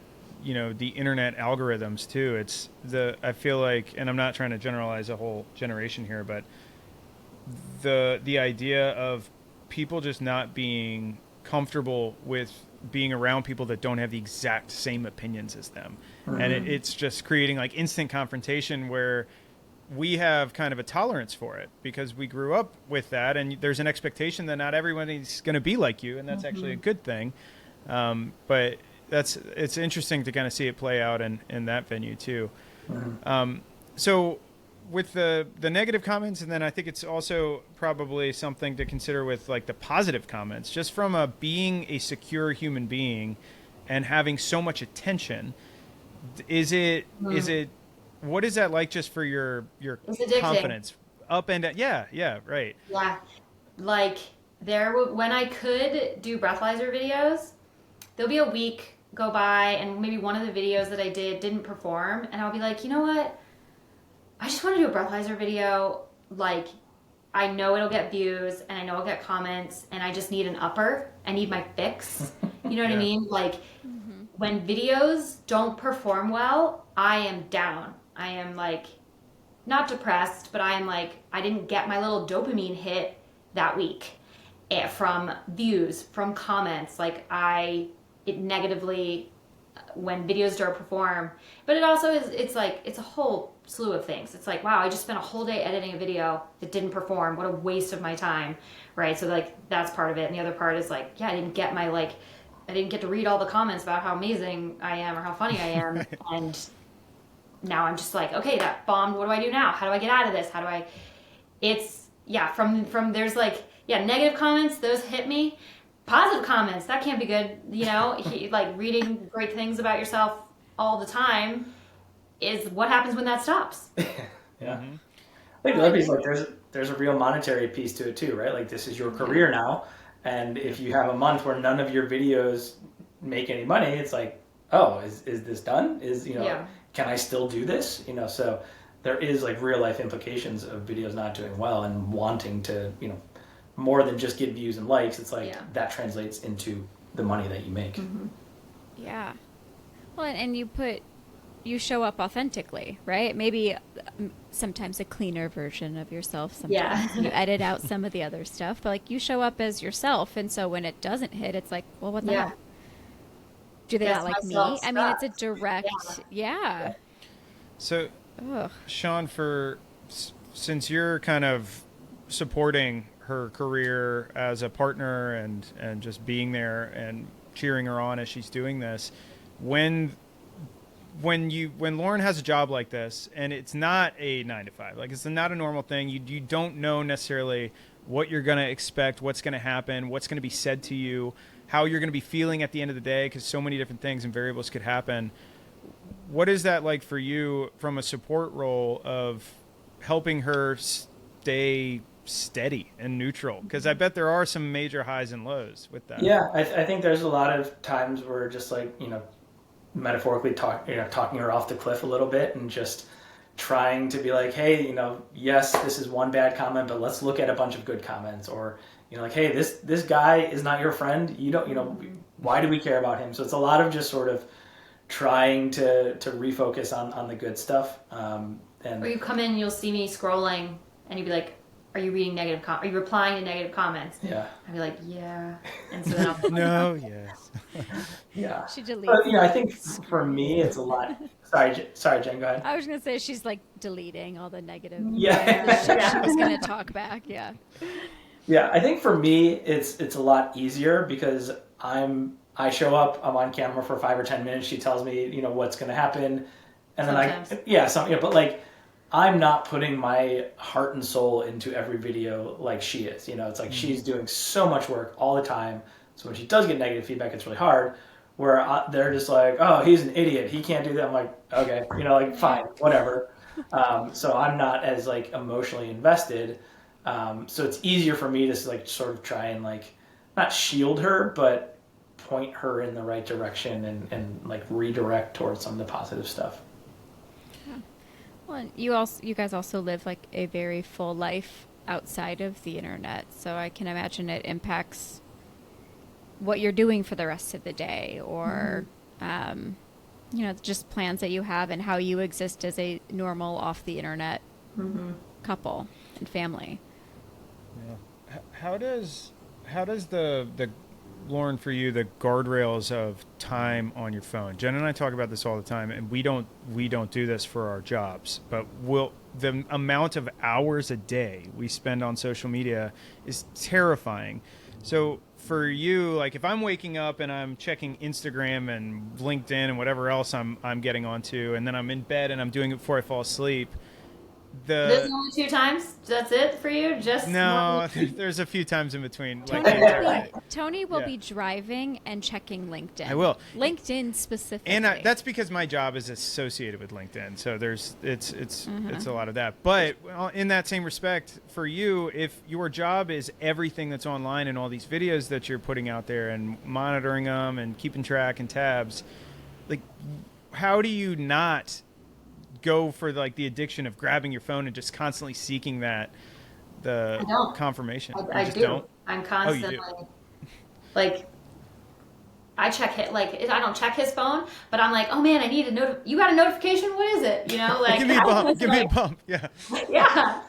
the internet algorithms too. It's I feel like, and I'm not trying to generalize a whole generation here, but the idea of people just not being comfortable with being around people that don't have the exact same opinions as them. Mm-hmm. And it's just creating like instant confrontation where we have kind of a tolerance for it because we grew up with that, and there's an expectation that not everybody's going to be like you, and that's actually a good thing. But it's interesting to kind of see it play out in that venue too. Mm-hmm. So with the negative comments, and then I think it's also probably something to consider with like the positive comments, just from being a secure human being and having so much attention. Is it what is that like just for your confidence up and down? Yeah, right. Yeah. Like when I could do breathalyzer videos, there'll be a week go by and maybe one of the videos that I didn't perform, and I'll be like, you know what? I just want to do a breathalyzer video. Like, I know it'll get views and I know I'll get comments and I just need an upper. I need my fix. You know what I mean? Like when videos don't perform well, I am down. I am like not depressed, but I am like, I didn't get my little dopamine hit that week from views, from comments. Like it negatively, when videos don't perform, but it also is, it's like, it's a whole slew of things. It's like, wow, I just spent a whole day editing a video that didn't perform. What a waste of my time. Right. So like, that's part of it. And the other part is like, yeah, I didn't get to read all the comments about how amazing I am or how funny I am. And now I'm just like, okay, that bombed. What do I do now? How do I get out of this? From there's like, negative comments, those hit me. Positive comments, that can't be good. You know, like reading great things about yourself all the time is what happens when that stops. Yeah. Mm-hmm. I think the other piece, like there's a real monetary piece to it too, right? Like this is your career now. And if you have a month where none of your videos make any money, it's like, oh, is this done? Can I still do this? So there is like real life implications of videos not doing well and wanting to, more than just get views and likes. It's like that translates into the money that you make. Mm-hmm. Yeah. Well, and you show up authentically, right? Maybe sometimes a cleaner version of yourself. Sometimes you edit out some of the other stuff, but like you show up as yourself. And so when it doesn't hit, it's like, well, what the hell? Do they not like me? I mean, it's a direct, So, Shawn, since you're kind of supporting her career as a partner and just being there and cheering her on as she's doing this, when Loryn has a job like this and it's not a 9 to 5, like it's not a normal thing, you don't know necessarily what you're going to expect, what's going to happen, what's going to be said to you, how you're going to be feeling at the end of the day, because so many different things and variables could happen. What is that like for you from a support role of helping her stay steady and neutral? Because I bet there are some major highs and lows with that. Yeah, I think there's a lot of times where just like, metaphorically talking her off the cliff a little bit and just trying to be like, hey, yes, this is one bad comment, but let's look at a bunch of good comments. Or, like, hey, this guy is not your friend. Why do we care about him? So it's a lot of just sort of trying to refocus on the good stuff. Or you come in and you'll see me scrolling and you'd be like, are you reading negative are you replying to negative comments? Yeah. I'd be like, yeah. And so then I'll no, yes. Yeah. She deletes. But, I think for me it's a lot. Sorry, Jen, go ahead. I was going to say she's like deleting all the negative. Yeah. She was going to talk back. Yeah. Yeah, I think for me it's a lot easier because I show up, I'm on camera for 5 or 10 minutes. She tells me, what's going to happen. And sometimes. Then but like, I'm not putting my heart and soul into every video like she is. It's like she's doing so much work all the time. So when she does get negative feedback, it's really hard. Where they're just like, oh, he's an idiot. He can't do that. I'm like, okay, fine, whatever. So I'm not as like emotionally invested. So it's easier for me to like sort of try and like not shield her, but point her in the right direction and like redirect towards some of the positive stuff. Well, you guys also live like a very full life outside of the internet, so I can imagine it impacts what you're doing for the rest of the day, or just plans that you have and how you exist as a normal off the internet couple and family. Yeah. How does the Loryn, for you, the guardrails of time on your phone? Jen and I talk about this all the time, and we don't do this for our jobs, but the amount of hours a day we spend on social media is terrifying. So for you, like if I'm waking up and I'm checking Instagram and LinkedIn and whatever else I'm getting onto, and then I'm in bed and I'm doing it before I fall asleep, There's only 2 times? That's it for you? Just no, there's a few times in between. Tony will be driving and checking LinkedIn. I will. LinkedIn specifically. And that's because my job is associated with LinkedIn. So it's a lot of that. But in that same respect, for you, if your job is everything that's online and all these videos that you're putting out there and monitoring them and keeping track and tabs, like how do you not go for like the addiction of grabbing your phone and just constantly seeking that the I don't. confirmation? You I just do. don't? I'm Oh, you constantly do. like, I check it, like, I don't check his phone, but I'm like, oh man, I need a you got a notification? What is it? You know, like, Give me a I bump. was Give me a like, bump. Yeah. yeah.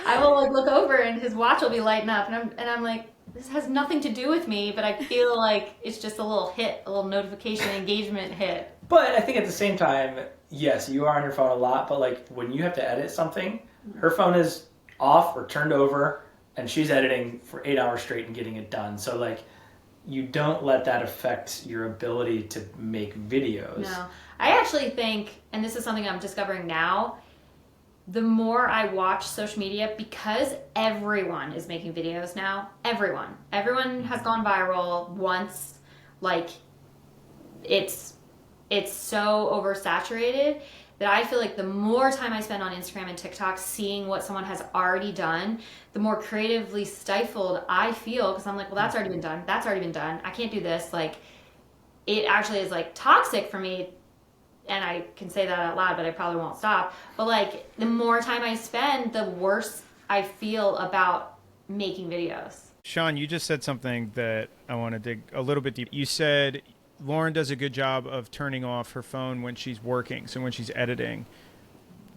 I will like look over and his watch will be lighting up, and I'm like, this has nothing to do with me, but I feel like it's just a little hit, a little notification engagement hit. But I think at the same time, yes, you are on your phone a lot, but like when you have to edit something, her phone is off or turned over and she's editing for 8 hours straight and getting it done. So like you don't let that affect your ability to make videos. No. I actually think, and this is something I'm discovering now, the more I watch social media, because everyone is making videos now, everyone has gone viral once, like it's so oversaturated that I feel like the more time I spend on Instagram and TikTok seeing what someone has already done, the more creatively stifled I feel, because I'm like, well, that's already been done. That's already been done. I can't do this. Like, it actually is like toxic for me. And I can say that out loud, but I probably won't stop. But like, the more time I spend, the worse I feel about making videos. Shawn, you just said something that I want to dig a little bit deep. You said Loryn does a good job of turning off her phone when she's working, so when she's editing.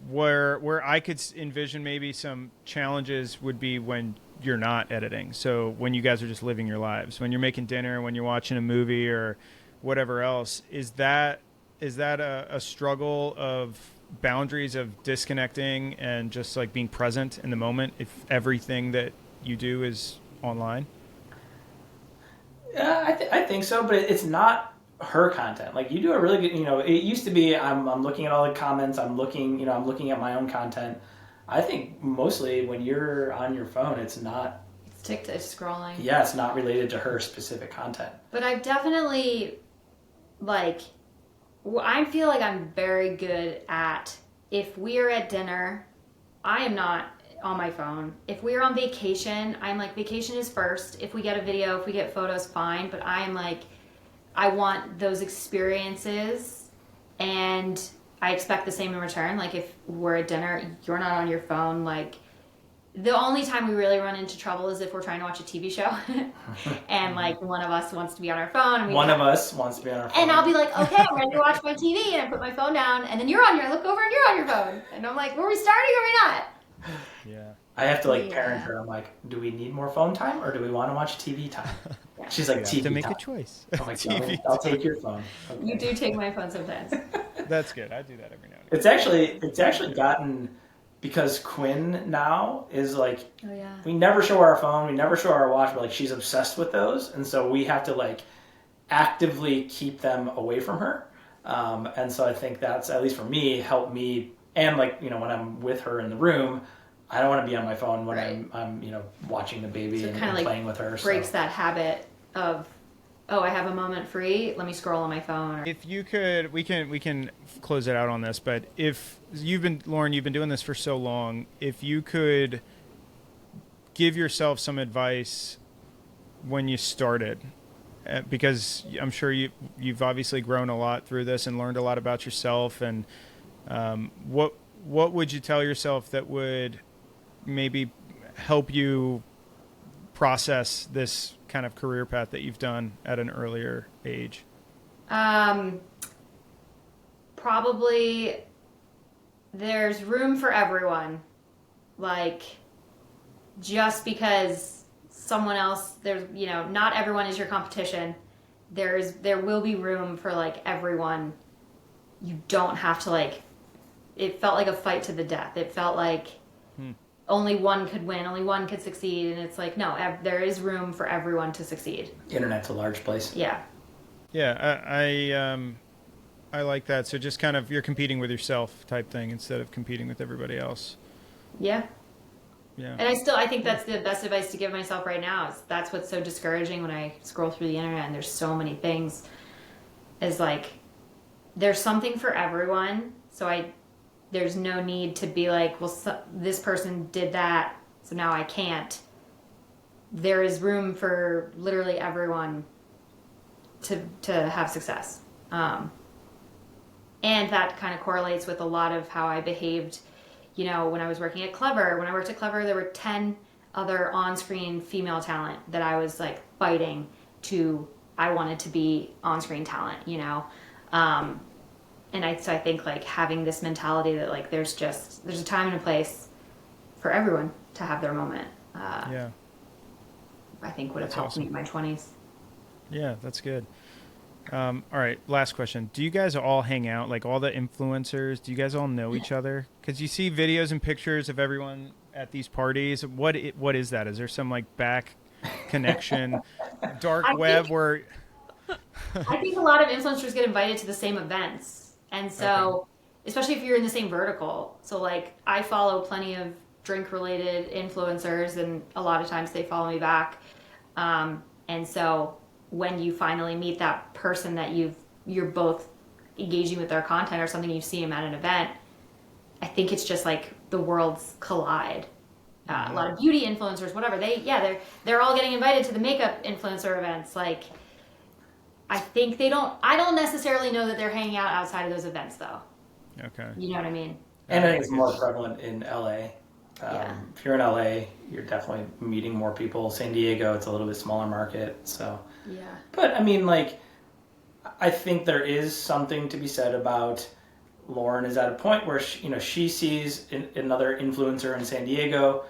Where I could envision maybe some challenges would be when you're not editing. So when you guys are just living your lives, when you're making dinner, when you're watching a movie or whatever else. Is that a struggle of boundaries of disconnecting and just like being present in the moment if everything that you do is online? Yeah, I think so, but it's not her content. Like you do a really good, it used to be I'm looking at all the comments, I'm looking at my own content. I think mostly when you're on your phone, it's not. It's scrolling. Yeah, it's not related to her specific content. But I've definitely, like, I feel like I'm very good at, if we are at dinner, I am not on my phone. If we're on vacation, I'm like, vacation is first. If we get a video, if we get photos, fine. But I am like, I want those experiences, and I expect the same in return. Like, if we're at dinner, you're not on your phone. Like, the only time we really run into trouble is if we're trying to watch a TV show and like one of us wants to be on our phone. And one of us wants to be on our phone. And I'll be like, okay, I'm ready to watch my TV, and I put my phone down, and then I look over and you're on your phone. And I'm like, were we starting or are we not? Yeah. I have to parent her. I'm like, do we need more phone time or do we want to watch TV time? Yeah. She's like, TV to make time. a choice. I'm like, I'll take your phone. Okay. You do take my phone sometimes. That's good. I do that every now and then. It's actually gotten, because Quinn now is like, oh yeah, we never show her our phone, we never show her our watch, but like she's obsessed with those, and so we have to like actively keep them away from her. And so I think that's, at least for me, helped me. And like, when I'm with her in the room, I don't want to be on my phone when I'm watching the baby and playing with her. Breaks that habit of, oh, I have a moment free, let me scroll on my phone. If you could, we can close it out on this, but if Loryn, you've been doing this for so long, if you could give yourself some advice when you started, because I'm sure you've obviously grown a lot through this and learned a lot about yourself, and what would you tell yourself that would maybe help you process this kind of career path that you've done at an earlier age? Probably there's room for everyone. Like, just because someone else, there's, not everyone is your competition. There will be room for like everyone. You don't have to like, it felt like a fight to the death. It felt like only one could win, only one could succeed. And it's like, no, there is room for everyone to succeed. Internet's a large place. Yeah. Yeah, I like that. So just kind of, you're competing with yourself type thing instead of competing with everybody else. Yeah. Yeah. And I think that's the best advice to give myself right now. Is that's what's so discouraging when I scroll through the internet and there's so many things. Is like, there's something for everyone. So there's no need to be like, well, this person did that, so now I can't. There is room for literally everyone to have success. And that kind of correlates with a lot of how I behaved, when I was working at Clever. When I worked at Clever, there were 10 other on-screen female talent that I was like fighting I wanted to be on-screen talent, you know? So I think like having this mentality that like there's a time and a place for everyone to have their moment. I think would have helped me in my 20s. Yeah, that's good. All right, last question. Do you guys all hang out, like all the influencers? Do you guys all know each other? Because you see videos and pictures of everyone at these parties. What is that? Is there some like back connection, dark web where... I think a lot of influencers get invited to the same events. And so, especially if you're in the same vertical. So like I follow plenty of drink related influencers and a lot of times they follow me back. And so when you finally meet that person that you're both engaging with their content or something, you see them at an event, I think it's just like the worlds collide. A lot of beauty influencers, whatever, they're all getting invited to the makeup influencer events. Like, I think I don't necessarily know that they're hanging out outside of those events though. Okay. You know what I mean? And I think it's more prevalent in LA. If you're in LA, you're definitely meeting more people. San Diego, it's a little bit smaller market. So, yeah. But I mean, like, I think there is something to be said about Loryn is at a point where she sees another influencer in San Diego.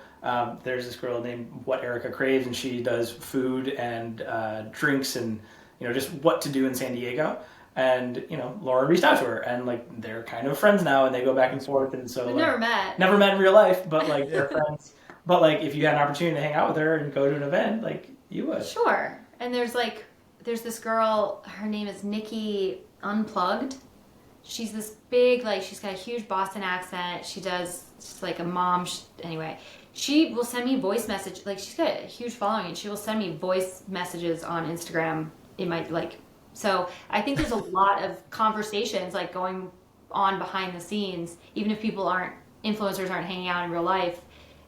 There's this girl named What Erica Craves, and she does food and drinks and just what to do in San Diego. And Loryn reached out to her, and like they're kind of friends now, and they go back and forth. And so we've never met in real life, but like they're friends. But like if you had an opportunity to hang out with her and go to an event, like you would. Sure. And there's this girl. Her name is Nikki Unplugged. She's this big, like she's got a huge Boston accent. She's like a mom. Anyway, she will send me voice message. Like she's got a huge following, and she will send me voice messages on Instagram. So I think there's a lot of conversations like going on behind the scenes. Even if influencers aren't hanging out in real life,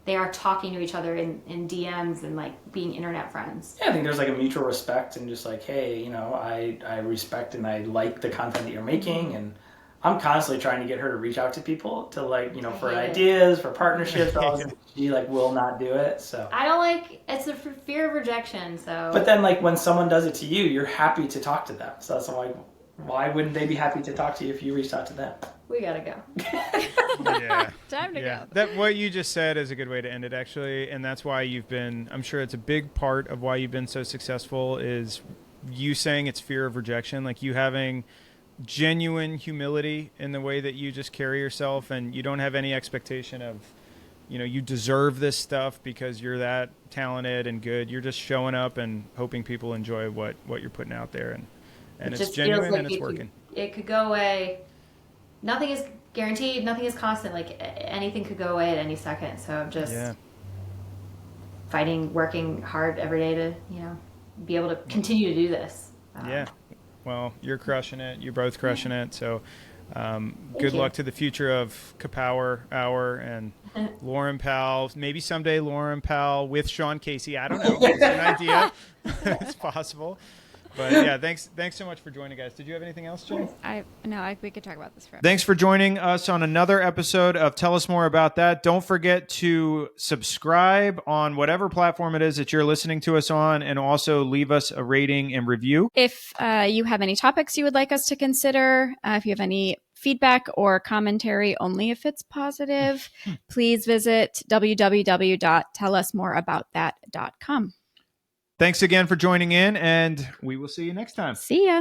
they are talking to each other in DMs and like being internet friends. Yeah, I think there's like a mutual respect and just like, hey, I respect and I like the content that you're making, and I'm constantly trying to get her to reach out to people to like, for ideas, for partnerships. She like will not do it. So I don't it's a fear of rejection. So, but then like when someone does it to you, you're happy to talk to them. So that's why wouldn't they be happy to talk to you if you reached out to them? We gotta go. Yeah, time to go. That what you just said is a good way to end it, actually, and that's why I'm sure it's a big part of why you've been so successful is you saying it's fear of rejection, like you having genuine humility in the way that you just carry yourself, and you don't have any expectation of you deserve this stuff because you're that talented and good. You're just showing up and hoping people enjoy what you're putting out there, and it's genuine and it's working. It could go away. Nothing is guaranteed, nothing is constant. Like anything could go away at any second. So I'm just fighting, working hard every day to be able to continue to do this. Well, you're crushing it. You're both crushing it. So good luck to the future of Kapower Hour and Loryn Powell. Maybe someday Loryn Powell with Shawn Casey. I don't know. It's an idea. It's possible. But yeah, thanks so much for joining, guys. Did you have anything else, Jay? We could talk about this forever. Thanks for joining us on another episode of Tell Us More About That. Don't forget to subscribe on whatever platform it is that you're listening to us on, and also leave us a rating and review. If you have any topics you would like us to consider, if you have any feedback or commentary, only if it's positive, please visit www.tellusmoreaboutthat.com. Thanks again for joining in, and we will see you next time. See ya.